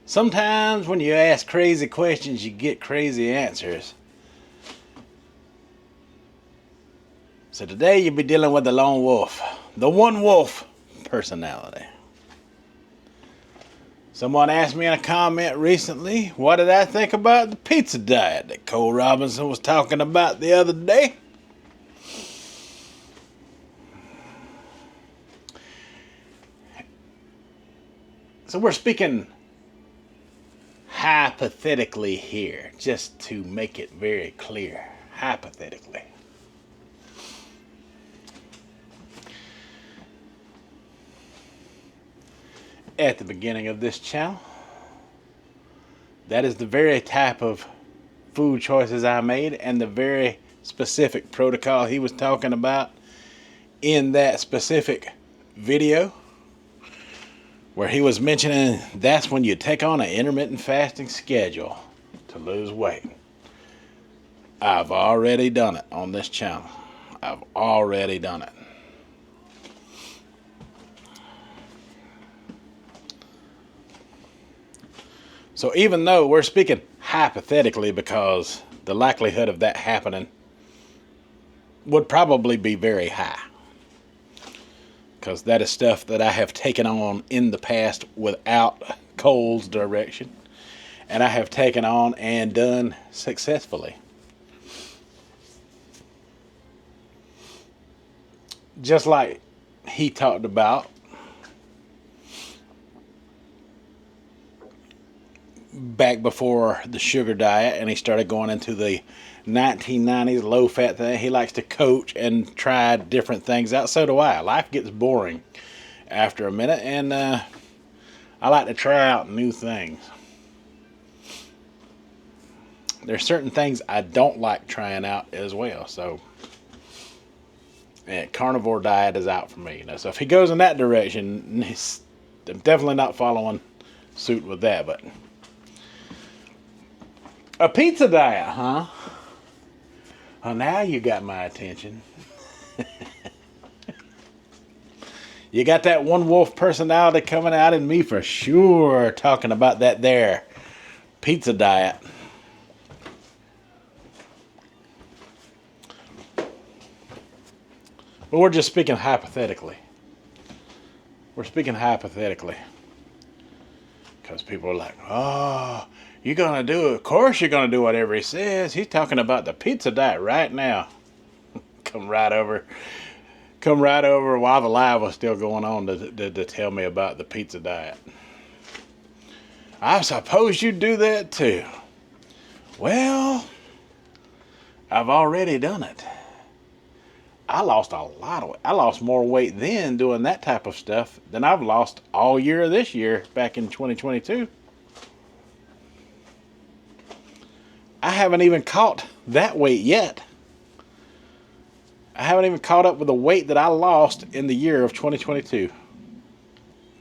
Sometimes when you ask crazy questions, you get crazy answers. So today you'll be dealing with the lone wolf, the one wolf personality. Someone asked me in a comment recently, what did I think about the pizza diet that Cole Robinson was talking about the other day? So we're speaking hypothetically here, just to make it very clear. Hypothetically. At the beginning of this channel, that is the very type of food choices I made and the very specific protocol he was talking about in that specific video, where he was mentioning that's when you take on an intermittent fasting schedule to lose weight. I've already done it on this channel. I've already done it. So even though we're speaking hypothetically, because the likelihood of that happening would probably be very high, because that is stuff that I have taken on in the past without Cole's direction, and I have taken on and done successfully. Just like he talked about back before the sugar diet and he started going into the 1990s low fat thing. He likes to coach and try different things out. So do I. Life gets boring after a minute, and I like to try out new things. There's certain things I don't like trying out as well. So carnivore diet is out for me. So if he goes in that direction, I'm definitely not following suit with that. But a pizza diet, huh? Well, now you got my attention. You got that one wolf personality coming out in me for sure, talking about that there pizza diet. But we're just speaking hypothetically. We're speaking hypothetically. Because people are like, oh, you're going to do it. Of course you're going to do whatever he says. He's talking about the pizza diet right now. Come right over while the live was still going on to tell me about the pizza diet. I suppose you do that too. Well, I've already done it. I lost a lot of weight. I lost more weight then doing that type of stuff than I've lost all year of this year back in 2022. I haven't even caught that weight yet. I haven't even caught up with the weight that I lost in the year of 2022.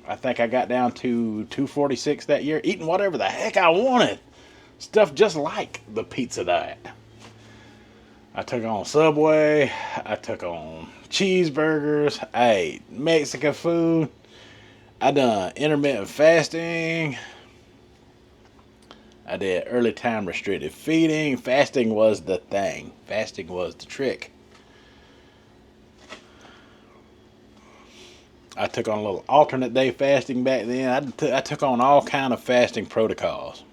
I think I got down to 246 that year, eating whatever the heck I wanted. Stuff just like the pizza diet. I took on Subway. I took on cheeseburgers. I ate Mexican food. I done intermittent fasting. I did early time restricted feeding. Fasting was the thing. Fasting was the trick. I took on a little alternate day fasting back then. I took on all kind of fasting protocols.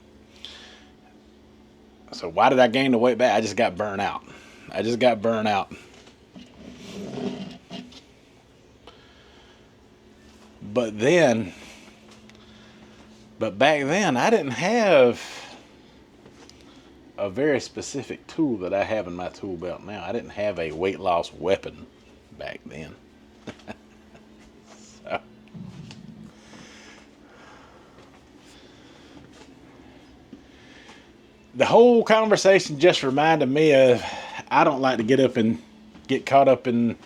So why did I gain the weight back? I just got burnt out. But back then, I didn't have a very specific tool that I have in my tool belt now. I didn't have a weight loss weapon back then. So, the whole conversation just reminded me of, I don't like to get caught up in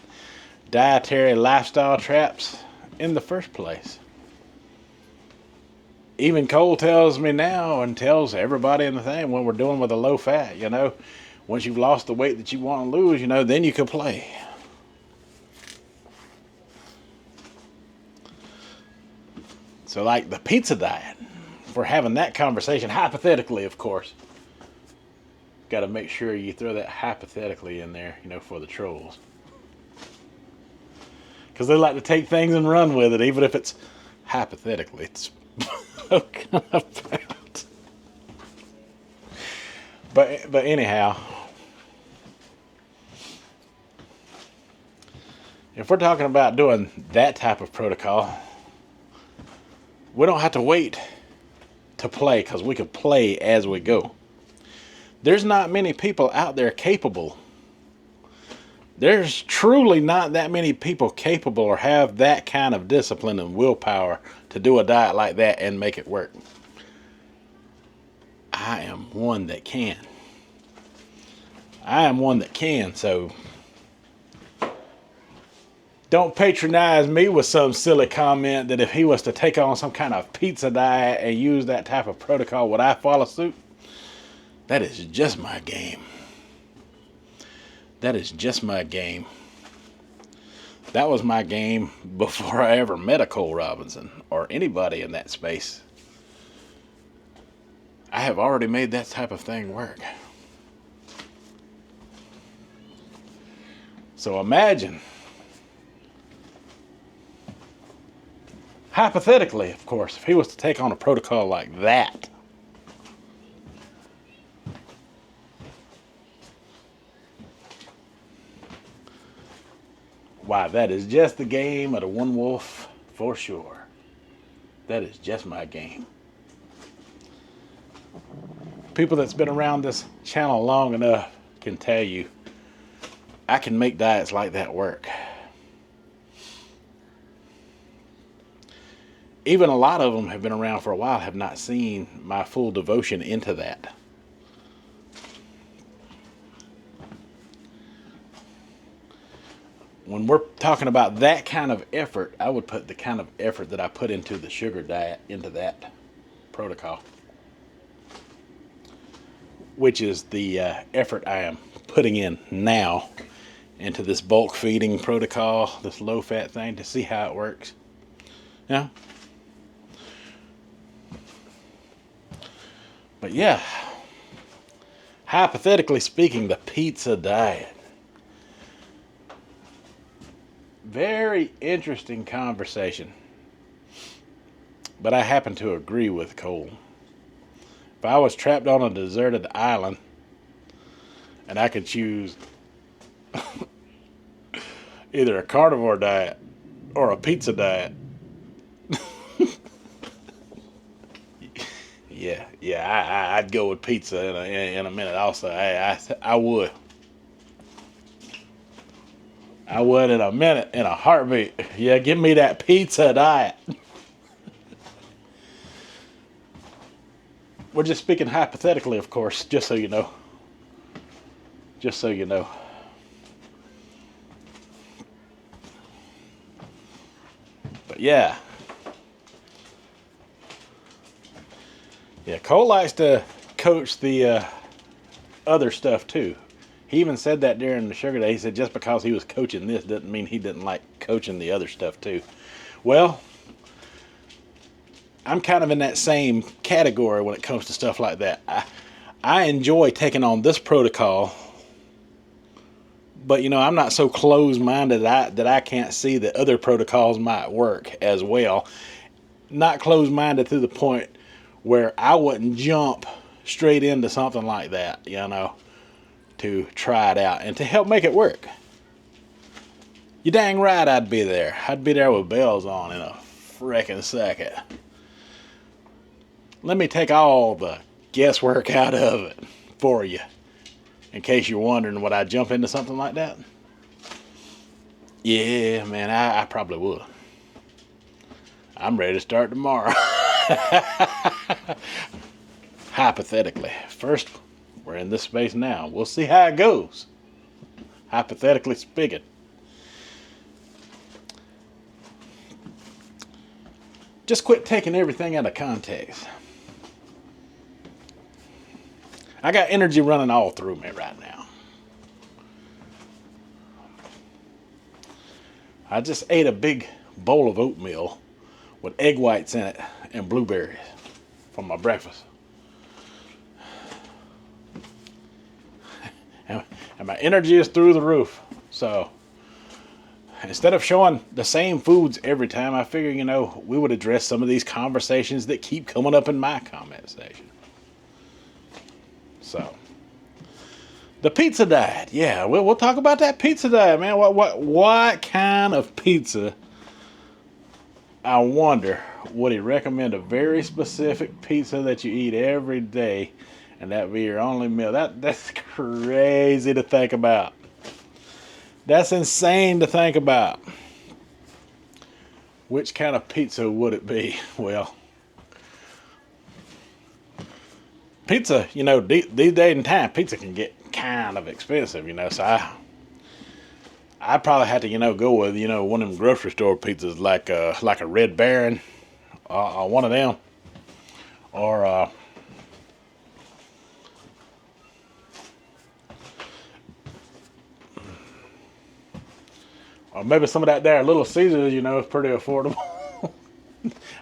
dietary lifestyle traps in the first place. Even Cole tells me now, and tells everybody in the thing, when we're doing with a low fat, once you've lost the weight that you want to lose, then you can play. So like the pizza diet, we're having that conversation, hypothetically, of course, got to make sure you throw that hypothetically in there, for the trolls. Because they like to take things and run with it, even if it's hypothetically. It's spoken about. But anyhow, if we're talking about doing that type of protocol, we don't have to wait to play, because we can play as we go. There's not many people out there capable. There's truly not that many people capable or have that kind of discipline and willpower to do a diet like that and make it work. I am one that can. So don't patronize me with some silly comment that if he was to take on some kind of pizza diet and use that type of protocol, would I follow suit? That is just my game. That is just my game. That was my game before I ever met a Cole Robinson or anybody in that space. I have already made that type of thing work. So imagine, hypothetically, of course, if he was to take on a protocol like that. Why, that is just the game of the one wolf for sure. That is just my game. People that's been around this channel long enough can tell you I can make diets like that work. Even a lot of them have been around for a while, have not seen my full devotion into that. When we're talking about that kind of effort, I would put the kind of effort that I put into the sugar diet into that protocol, which is the effort I am putting in now into this bulk feeding protocol, this low fat thing, to see how it works. Yeah. But yeah, hypothetically speaking, the pizza diet. Very interesting conversation. But I happen to agree with Cole. If I was trapped on a deserted island and I could choose either a carnivore diet or a pizza diet, I'd go with pizza in a minute also. I would. I would in a minute, in a heartbeat. Yeah, give me that pizza diet. We're just speaking hypothetically, of course, just so you know. Just so you know. But yeah. Yeah, Cole likes to coach the other stuff too. He even said that during the sugar day. He said just because he was coaching this doesn't mean he didn't like coaching the other stuff too. Well, I'm kind of in that same category when it comes to stuff like that. I enjoy taking on this protocol, but I'm not so closed-minded that I can't see that other protocols might work as well. Not closed-minded to the point where I wouldn't jump straight into something like that, to try it out and to help make it work. You dang right I'd be there. I'd be there with bells on in a frickin' second. Let me take all the guesswork out of it for you, in case you're wondering, would I jump into something like that? Yeah, man, I probably would. I'm ready to start tomorrow. Hypothetically. First, we're in this space now. We'll see how it goes. Hypothetically speaking. Just quit taking everything out of context. I got energy running all through me right now. I just ate a big bowl of oatmeal with egg whites in it and blueberries for my breakfast. And my energy is through the roof. So instead of showing the same foods every time, I figure, we would address some of these conversations that keep coming up in my comment section. So, the pizza diet. Yeah, we'll talk about that pizza diet, man. What kind of pizza? I wonder, would he recommend a very specific pizza that you eat every day, and that be your only meal? That's crazy to think about. That's insane to think about. Which kind of pizza would it be? Well, pizza, these days and time, pizza can get kind of expensive, so I probably have to, go with, one of them grocery store pizzas like a Red Baron, one of them, or maybe some of that there Little Caesars, is pretty affordable.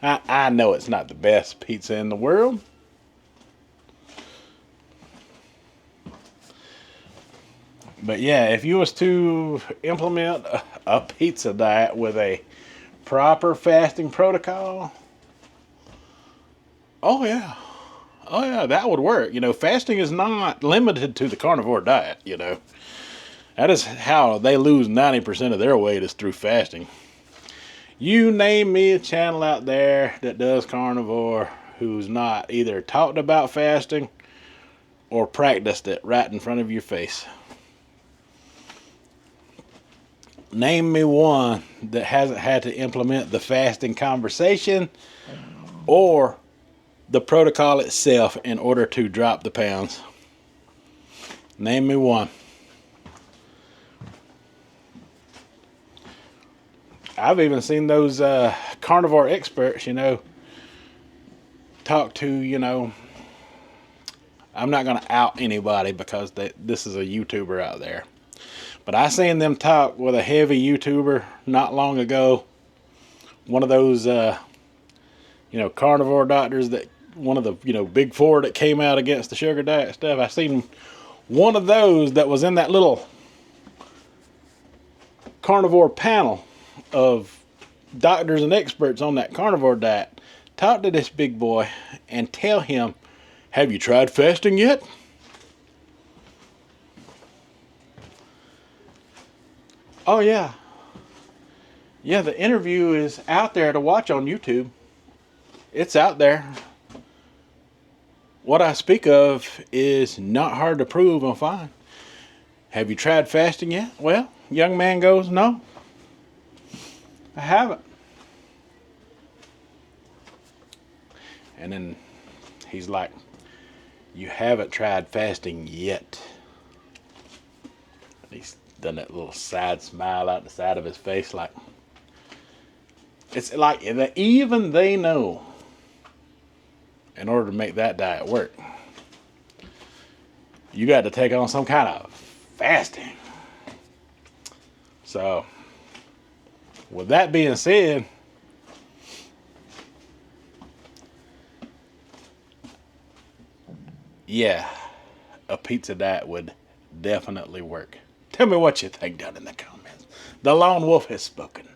I know it's not the best pizza in the world. But yeah, if you was to implement a pizza diet with a proper fasting protocol, oh yeah, that would work. Fasting is not limited to the carnivore diet, That is how they lose 90% of their weight, is through fasting. You name me a channel out there that does carnivore who's not either talked about fasting or practiced it right in front of your face. Name me one that hasn't had to implement the fasting conversation or the protocol itself in order to drop the pounds. Name me one. I've even seen those carnivore experts, talk to, I'm not going to out anybody because this is a YouTuber out there. But I seen them talk with a heavy YouTuber not long ago. One of those, carnivore doctors that, one of the, big four that came out against the sugar diet stuff. I seen one of those that was in that little carnivore panel of doctors and experts on that carnivore diet talk to this big boy and tell him, have you tried fasting yet? Oh yeah. Yeah, the interview is out there to watch on YouTube. It's out there. What I speak of is not hard to prove and find. Have you tried fasting yet? Well, young man goes, no, I haven't. And then he's like, you haven't tried fasting yet. And he's done that little side smile out the side of his face, like, it's like even they know in order to make that diet work, you got to take on some kind of fasting. So, with that being said, yeah, a pizza diet would definitely work. Tell me what you think down in the comments. The Lone Wolf has spoken.